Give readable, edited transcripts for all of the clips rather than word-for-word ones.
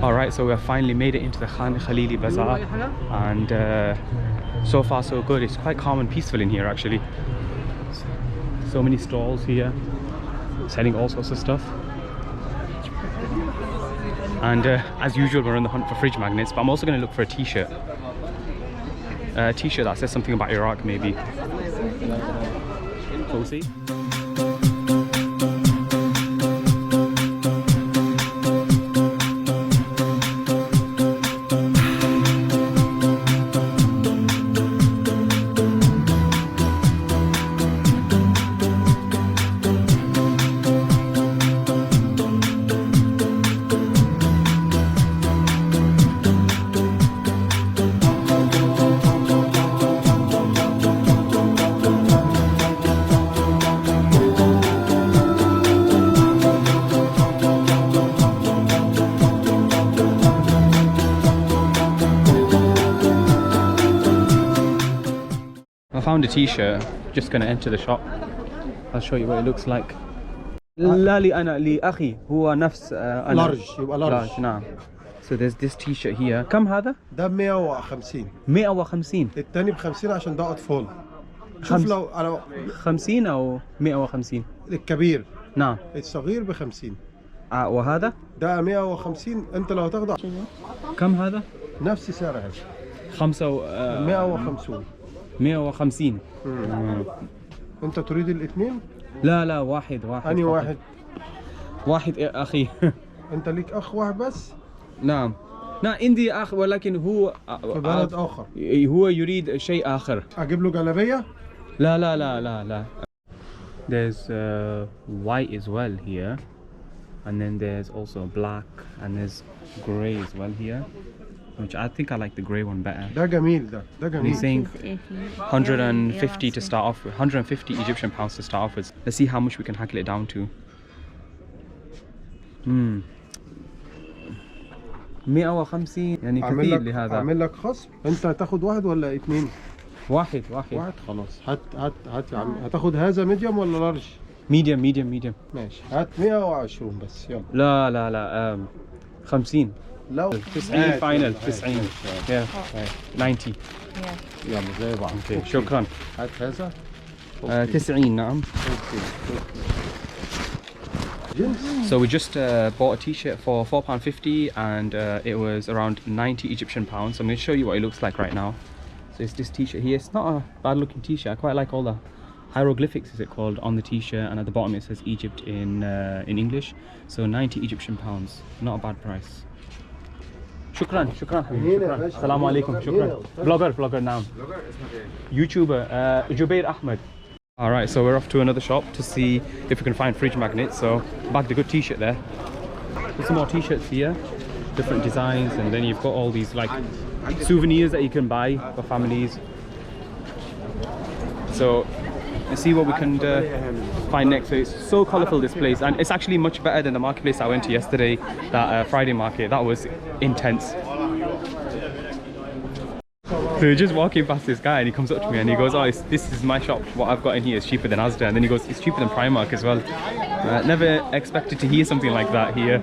Alright, so we have finally made it into the el-Khalili bazaar, and so far so good. It's quite calm and peaceful in here actually. So many stalls here selling all sorts of stuff, and as usual we're on the hunt for fridge magnets, but I'm also going to look for a t-shirt that says something about Iraq maybe. We'll see. I found a t-shirt, just gonna enter the shop. I'll show you what it looks like. لا لي أنا لأخي هو نفس أنا. لارج يبقى لارج. نعم. So there's this t-shirt here. كم هذا؟ ده 150. 150. التاني ب 50 عشان ده أطفال. شوف لو على 50 أو 150. الكبير. نعم. الصغير ب 50. وهذا؟ ده 150. أنت لو هتاخده كم هذا؟ نفس سعر هذا. 150. 150. أنت تريد الاثنين؟ لا واحد. أنهي واحد؟ واحد أخي. أنت ليك أخ واحد بس؟ نعم عندي أخ ولكن هو في بلد آخر. هو يريد شيء آخر. أجيب له جلابية؟ لا. There's white as well here, and then there's also black, and there's grey as well here, which I think I like the grey one better. ده جميل ده جميل. He's saying 150 to start off with, 150 Egyptian pounds to start off with. Let's see how much we can haggle it down to. 150 يعني كثير لهذا. أعمل لك خصم. أنت هتاخد واحد ولا اثنين؟ واحد خلاص. هات يا عم. هتاخد هذا ميديوم ولا لارج؟ ميديوم. ماشي. هات 120 بس يلا. لا 50. لو 90 فاينل 90. 90. يلا زي بعض. شكرا. هات هذا 90. نعم. So we just bought a t-shirt for £4.50, and it was around 90 Egyptian pounds. So I'm going to show you what it looks like right now. So it's this t-shirt here. It's not a bad looking t-shirt. I quite like all the hieroglyphics, is it called, on the t-shirt, and at the bottom it says Egypt in English. So 90 Egyptian pounds, not a bad price. شكرا السلام عليكم. شكرا. Vlogger now. YouTuber جبير أحمد. Alright, so we're off to another shop to see if we can find fridge magnets. So bagged a good t-shirt there. There's some more t-shirts here, different designs, and then you've got all these like souvenirs that you can buy for families. So let's see what we can find next. So it's so colourful, this place, and it's actually much better than the marketplace I went to yesterday, that Friday market. That was intense. So we're just walking past this guy, and he comes up to me and he goes, this is my shop. What I've got in here is cheaper than Asda. And then he goes, it's cheaper than Primark as well. Never expected to hear something like that here.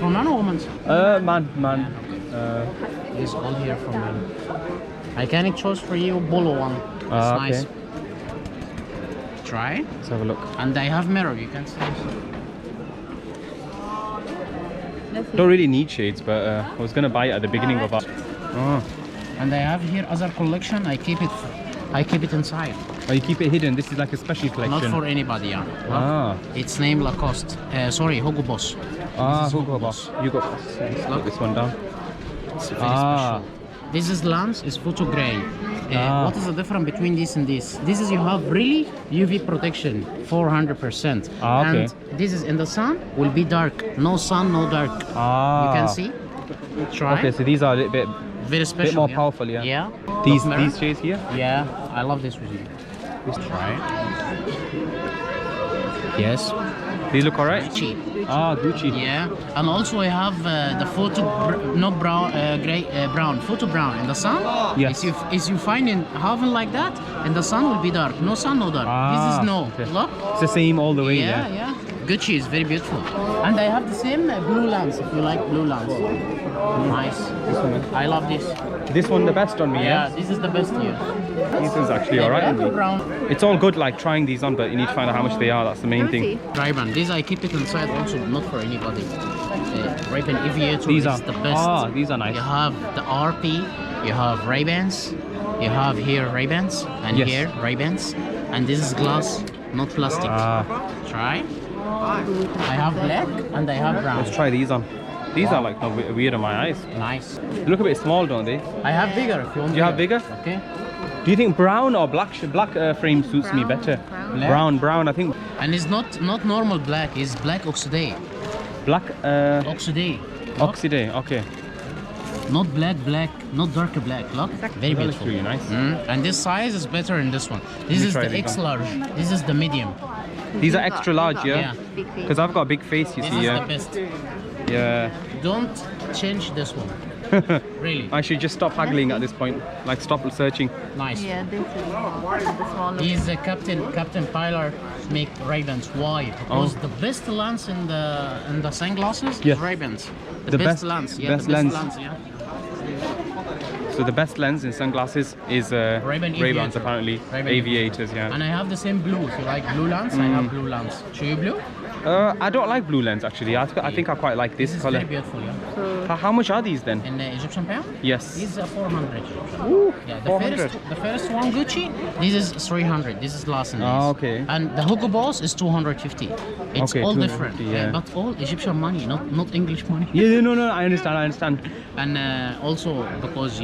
For man or woman? Man. It's all here for men. I can choose for you polo one. It's okay. Nice. Try. Let's have a look. And I have mirror, you can see. Don't really need shades, but I was gonna buy it at the beginning of our. And I have here other collection. I keep it inside. Oh, you keep it hidden. This is like a special collection. Not for anybody, yeah. It's named Lacoste. Sorry, Hugo Boss. Hugo Boss. You got look this one down. It's very special. This is lamps, is photo gray. What is the difference between this and this? This is you have really UV protection, 400%. Okay. And this is in the sun will be dark. No sun, no dark. You can see. Try. Okay, so these are a little bit very special. Bit more powerful, yeah. Yeah. These shades here. Yeah, I love this with you. Let's try. Yes. They look alright. Gucci. Gucci. Yeah, and also I have the photo not brown, brown, photo brown in the sun. Yes. If you find in having like that, and the sun will be dark. No sun, no dark. This is no. Okay. Look. It's the same all the way. Yeah. Gucci is very beautiful. And I have the same blue lens, if you like blue lens. Nice. This one, I love this. this one the best on me, Yeah, yeah? this is the best here. This is actually alright on me. Brown. It's all good like trying these on, but you need to find out how much they are, that's the main thing. Ray-Ban. These I keep it inside also, not for anybody. Ray-Ban Aviator These is are, the best. these are nice. You have the RP, you have Ray-Bans, you have here Ray-Bans, and Yes. here Ray-Bans. And this is glass, not plastic. Try. I have black and I have brown. Let's try these on. These are like weird on my eyes. Nice. They look a bit small, don't they? I have bigger if you want. Do you have bigger? Okay. Do you think brown or black frame suits me better? Brown, I think. And it's not normal black, it's black oxide. Black, Oxide. oxide, okay. Not black, not darker black. Look, very That looks beautiful. really nice. And this size is better in this one. This me is try the these X on. large. This is the medium. These are extra large, yeah? Yeah. Because I've got a big face, you This see, is yeah? the best. Yeah. Don't change this one. Really. I should just stop haggling at this point. Like, stop searching. Nice. Yeah, this is the small. He's a Captain Pilar make Ray-Bans. Why? Because the best lens in the sunglasses Yes. is Ray-Bans. The best- lens. Yeah, best the best lens. lens. Yeah. So the best lens in sunglasses is Ray-Ban Ray-Bans, Aviator. apparently. Ray-Ban Aviators, yeah. And I have the same blue. If you like blue lens, I have blue lens. Show you blue? I don't like blue lens, actually. I think I quite like this This is color. very beautiful. Yeah. How much are these then? In the Egyptian pound? Yes. These are 400. Yeah, 400. the first one Gucci, this is 300. This is last in this. Ah, okay. And the Hugo Boss is 250. It's Okay, all 250, different. yeah. But all Egyptian money, not English money. Yeah, no, I understand. And also because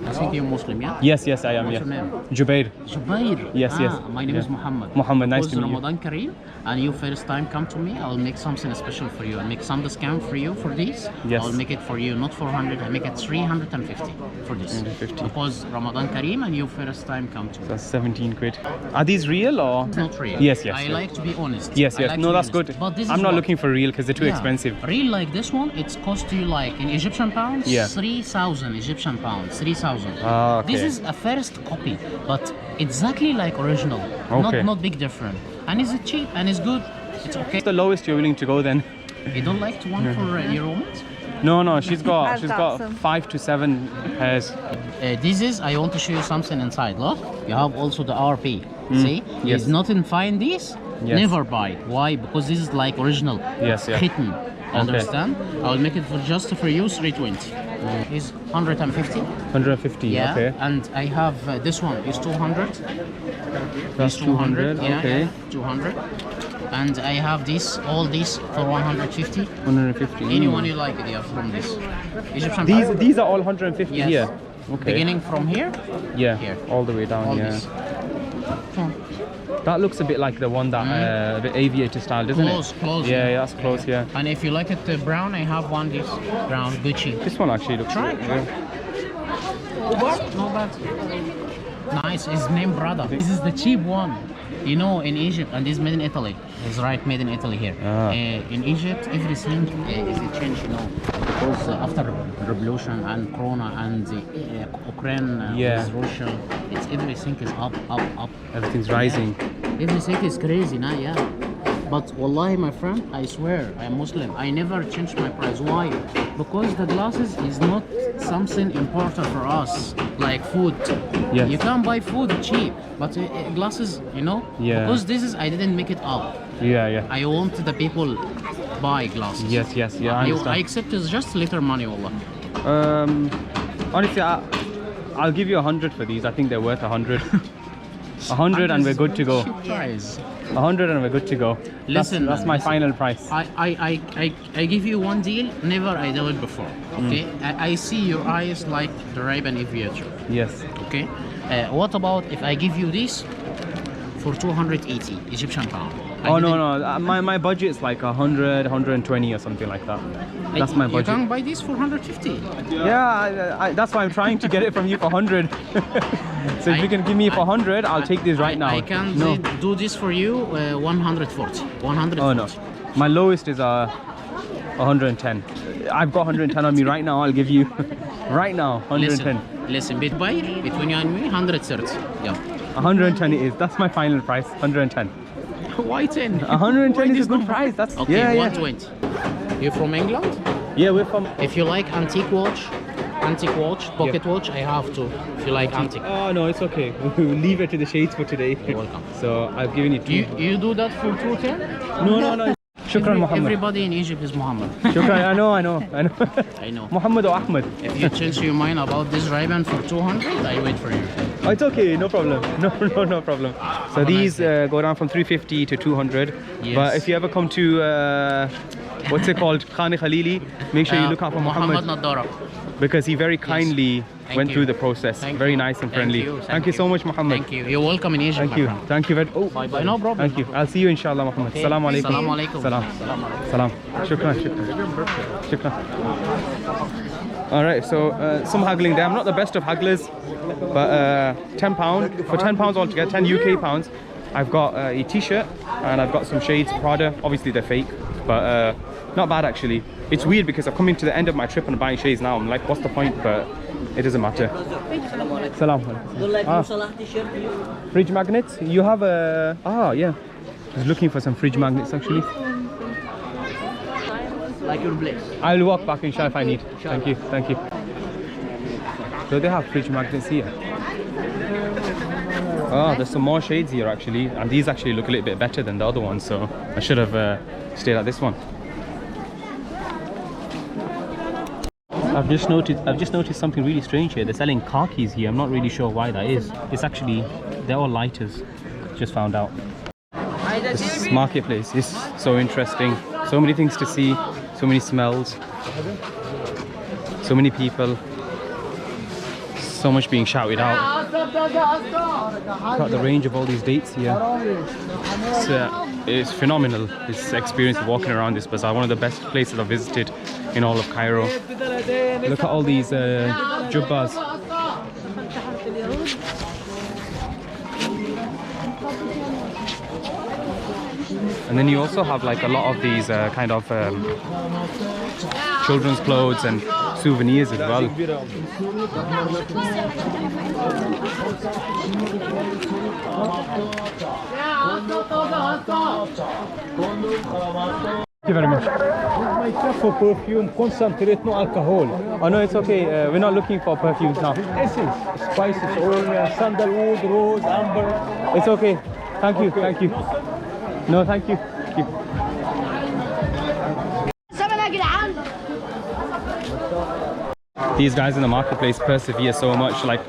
I think you're Muslim, yeah? Yes, I am, What's yeah. your name? Jubair. Jubair. Yes. My name is Muhammad. Muhammad, nice Because to meet you. Ramadan Kareem, and you first time come to me, I'll make something special for you. I'll make some discount for you for this. Yes. I'll make it for you, not 400. I make it 350 for this. 350. Because Ramadan Kareem, and you first time come to me. That's 17 quid. Are these real or? It's not real. Yes. I like to be honest. Yes. I like No, to be that's honest. good. But this I'm is not what- looking for real because they're too Yeah. expensive. Real like this one, it's cost you like in Egyptian pounds, Yeah. 3,000 Egyptian pounds, 3,000. Ah, okay. This is a first copy, but exactly like original. Okay. Not big different. And it's cheap and it's good. It's okay. What's the lowest you're willing to go then? You don't like one for your woman? No, she's got I've got some. 5 to 7 pairs. This is, I want to show you something inside. Look, you have also the RP. See? Yes. It's not in fine this. Yes. Never buy. Why? Because this is like original. Yes, yeah. Hidden. Understand? I'll make it for just for you 320. It's 150. 150, Yeah. okay. And I have this one is 200. That's 200, Yeah, okay. yeah, 200. And I have all these for 150. 150. Anyone you like, they are from this. Egyptian These are all 150 Yes. here. Okay. Beginning from here, Yeah. here. All the way down, all yeah. this. That looks a bit like the one that the aviator style, doesn't Close, it? close. Yeah, that's close, yeah. And if you like it brown, I have one this brown Gucci. This one actually looks Try. good, yeah. Not bad. Nice. It's named Prada. This is the cheap one. You know, in Egypt, and this is made in Italy. It's right, made in Italy here. In Egypt, everything is a change, you know, because after revolution and Corona and Ukraine Yeah. with Russia, it's everything is up. Everything's rising. Everything is crazy now, yeah. But wallahi, my friend, I swear, I am Muslim. I never change my price. Why? Because the glasses is not something important for us, like food. Yes. You can buy food cheap, but glasses, you know? Yeah. Because this is, I didn't make it up. Yeah. I want the people buy glasses. Yes, I I understand. accept it's just little money, wallah. Honestly, I'll give you 100 for these. I think they're worth 100. 100 and we're good to go. Cheap price. 100 and we're good to go. Listen, that's man, my listen. final price. I give you one deal, never I do it before. Okay? I see your eyes like the Ray-Ban Aviator. Yes. Okay? What about if I give you this for 280 Egyptian pound? Oh no, my budget is like 100, 120 or something like that. That's my You budget. can buy this for 150. Yeah, that's why I'm trying to get it from you for 100. So if you can give me for 100, I'll take this right now. I can No. do this for you 140. 140. Oh no, my lowest is 110. I've got 110 on me right now. I'll give you right now 110. Listen, between you and me, 130. Yeah. 110 it is. That's my final price. 110. Why 10? 110 is a good price. That's Okay, yeah, 120. You from England? Yeah, we're from. If you like antique watch, pocket watch, I have to. If you like antique. Oh no, it's okay. We'll leave it to the shades for today. You're welcome. So I've given you two. You do that for 210? No. Shukran, Muhammad. Everybody in Egypt is Muhammad. Shukran. I know. I know. Muhammad or Ahmed. If you change your mind about this Ray-Ban for 200, I wait for you. Oh, it's okay, no problem. No problem. So Have a these nice go down from 350 to 200. Yes. But if you ever come to what's it called, el-Khalili, make sure you look out for Muhammad Nadara. because he very kindly went you. through the process. Thank Very you. nice and friendly. Thank you you. so much, Muhammad. Thank you. You're welcome in Egypt. Thank you. my friend. Thank you very. Oh, Bye bye. No problem. thank you. I'll see you inshallah, Muhammad. Okay. Salam alaikum. Salam alaikum. Salam. Salam. Shukran. Shukran. All right, so some haggling there. I'm not the best of hagglers, but £10 for £10 altogether, 10 UK pounds. I've got a t-shirt and I've got some shades, Prada. Obviously they're fake, but not bad actually. It's weird because I've come into the end of my trip and I'm buying shades now. I'm like, what's the point? But it doesn't matter. Salam. Fridge magnets. You have a yeah. I was looking for some fridge magnets actually. Like your place. I'll walk back inshallah if I need. Thank you. So they have fridge magnets here. Oh, there's some more shades here actually, and these actually look a little bit better than the other ones, so I should have stayed at this one. I've just noticed something really strange here. They're selling car keys here. I'm not really sure why that is. It's actually, they're all lighters. Just found out. This marketplace is so interesting. So many things to see, so many smells, so many people, so much being shouted out. Got the range of all these dates here. It's phenomenal, this experience of walking around this bazaar. One of the best places I've visited in all of Cairo. Look at all these jubbas. And then you also have like a lot of these kind of children's clothes and souvenirs as well. Thank you very much. My cup for perfume, concentrate, no alcohol. Oh no, it's okay. We're not looking for perfumes now. Essence, spices, oil, sandalwood, rose, amber. It's okay. Thank you. Thank you. No, thank you. Thank you. These guys in the marketplace persevere so much. Like,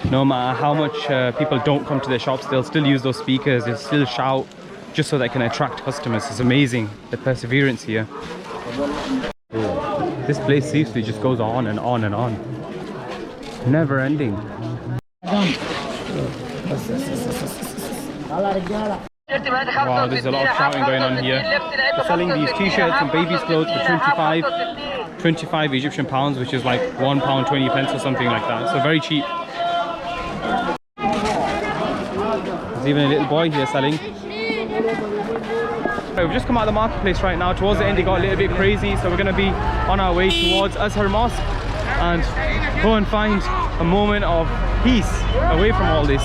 no matter how much people don't come to their shops, they'll still use those speakers. They'll still shout just so they can attract customers. It's amazing, the perseverance here. This place seriously just goes on and on and on. Never ending. Wow, there's a lot of shouting going on here. They're selling these t-shirts and babies' clothes for 25 Egyptian pounds, which is like £1.20 or something like that. So very cheap. There's even a little boy here selling. We've just come out of the marketplace right now. Towards the end it got a little bit crazy, so we're going to be on our way towards Azhar Mosque and go and find a moment of peace away from all this.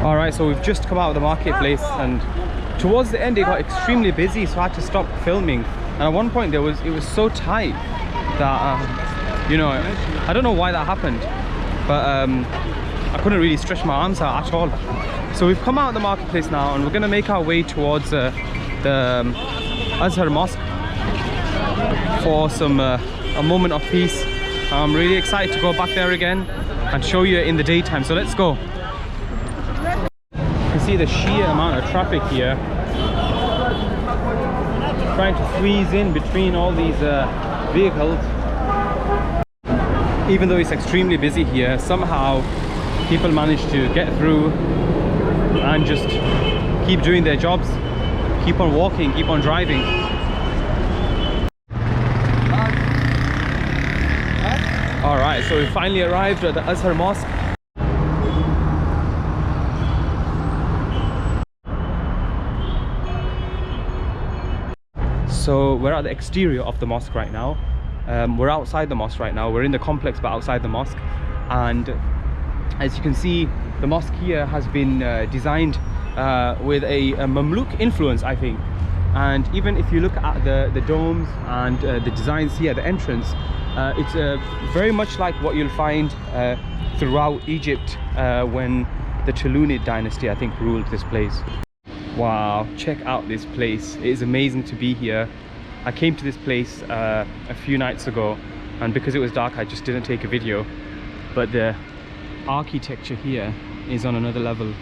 Alright, so we've just come out of the marketplace and towards the end it got extremely busy, so I had to stop filming. And at one point it was so tight that you know, I don't know why that happened, but I couldn't really stretch my arms out at all. So we've come out of the marketplace now and we're going to make our way towards the Azhar Mosque for some a moment of peace. I'm really excited to go back there again and show you in the daytime, so let's go. You can see the sheer amount of traffic here, trying to squeeze in between all these vehicles. Even though it's extremely busy here, somehow people manage to get through and just keep doing their jobs, keep on walking, keep on driving. Alright, so we finally arrived at the Azhar Mosque. So we're at the exterior of the mosque right now. We're outside the mosque right now. We're in the complex but outside the mosque, and as you can see, the mosque here has been designed with a Mamluk influence, I think. And even if you look at the domes and the designs here, the entrance, it's very much like what you'll find throughout Egypt when the Tulunid dynasty, I think, ruled this place. Wow, check out this place. It is amazing to be here. I came to this place a few nights ago, and because it was dark I just didn't take a video, but the architecture here is on another level.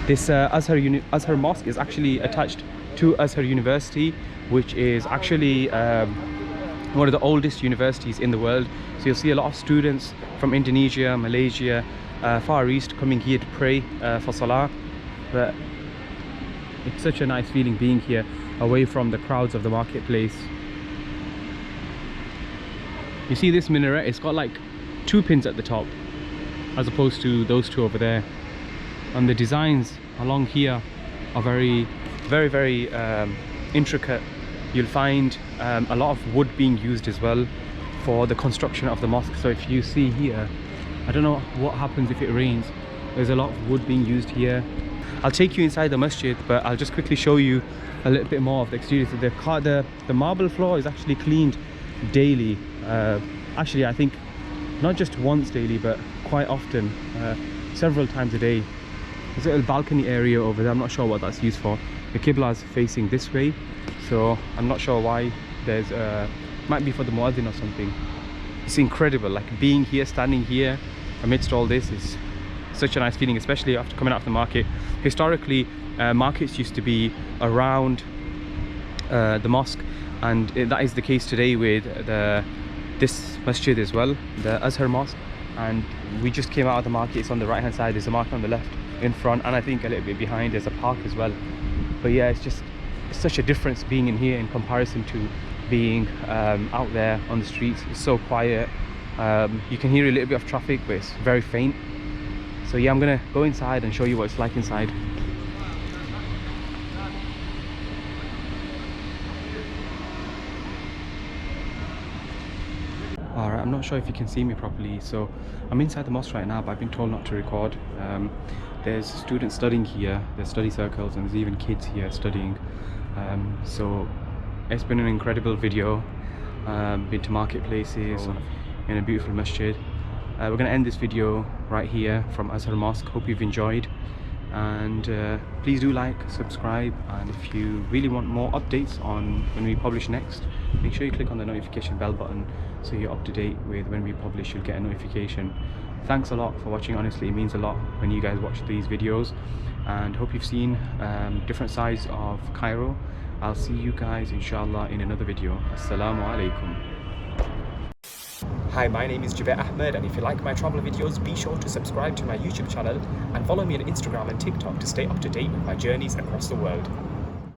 This Azhar Mosque is actually attached to Azhar University, which is actually one of the oldest universities in the world. So you'll see a lot of students from Indonesia, Malaysia, Far East coming here to pray for Salah. But it's such a nice feeling being here, away from the crowds of the marketplace. You see this minaret, it's got like 2 pins at the top, as opposed to those 2 over there. And the designs along here are very intricate. You'll find a lot of wood being used as well for the construction of the mosque. So if you see here, I don't know what happens if it rains, there's a lot of wood being used here. I'll take you inside the masjid, but I'll just quickly show you a little bit more of the exterior. So the marble floor is actually cleaned daily. Actually, I think not just once daily, but quite often, several times a day. There's a little balcony area over there. I'm not sure what that's used for. The Qibla is facing this way, so I'm not sure why. There's might be for the muazzin or something. It's incredible, like being here, standing here amidst all this is such a nice feeling, especially after coming out of the market. Historically, markets used to be around the mosque, and that is the case today with this masjid as well, the Azhar Mosque. And we just came out of the market. It's on the right hand side, there's a market on the left in front, and I think a little bit behind there's a park as well. But yeah, it's such a difference being in here in comparison to being out there on the streets. It's so quiet. You can hear a little bit of traffic, but it's very faint. So yeah, I'm gonna go inside and show you what it's like inside. Alright, I'm not sure if you can see me properly. So I'm inside the mosque right now, but I've been told not to record. There's students studying here, there's study circles, and there's even kids here studying. So it's been an incredible video. Been to marketplaces in a beautiful masjid. We're going to end this video right here from Azhar Mosque. Hope you've enjoyed, and please do like, subscribe, and if you really want more updates on when we publish next, make sure you click on the notification bell button so you're up to date with when we publish. You'll get a notification. Thanks a lot for watching. Honestly, it means a lot when you guys watch these videos, and hope you've seen different sides of Cairo. I'll see you guys inshallah in another video. Assalamu alaikum. Hi, my name is Jubair Ahmed, and if you like my travel videos, be sure to subscribe to my YouTube channel and follow me on Instagram and TikTok to stay up to date with my journeys across the world.